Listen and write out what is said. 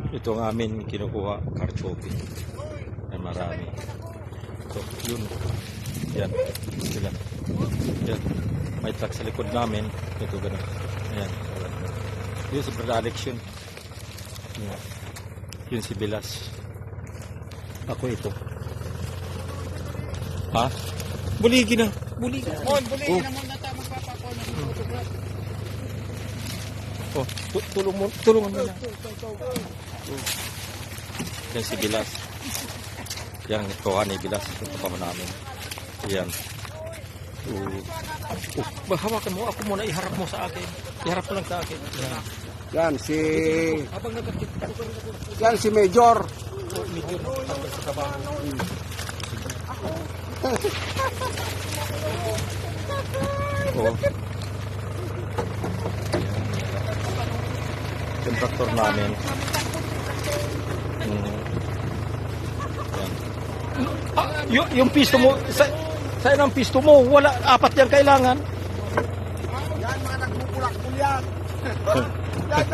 Ito ang amin kinukuha, karchopi. Yan, marami. So, yun. Yan. Sila. Yan. May truck sa likod namin. Ito ganun. Ayan. Yun si Brother Alex yun. Yan. Yun si Bilas. Ako ito. Ha? Buligi na. Buligi. Buligi na muna tayo magpapako ng photograph. Oh, tulungan mo na. Yan si Bilas. Yan, kuha ni Bilas. Ito pa namin. Yan. Hawakan mo. Ako muna. Iharap mo sa akin. Iharap mo lang sa akin. Yan. Yan si Major. Medyo nakatanggal sa trabaho. Oh. Yung traktor namin. Yung pisto mo, saan ang pisto mo? Wala, 4 yan kailangan. Yan mga nagpupulak-pul yan. Yan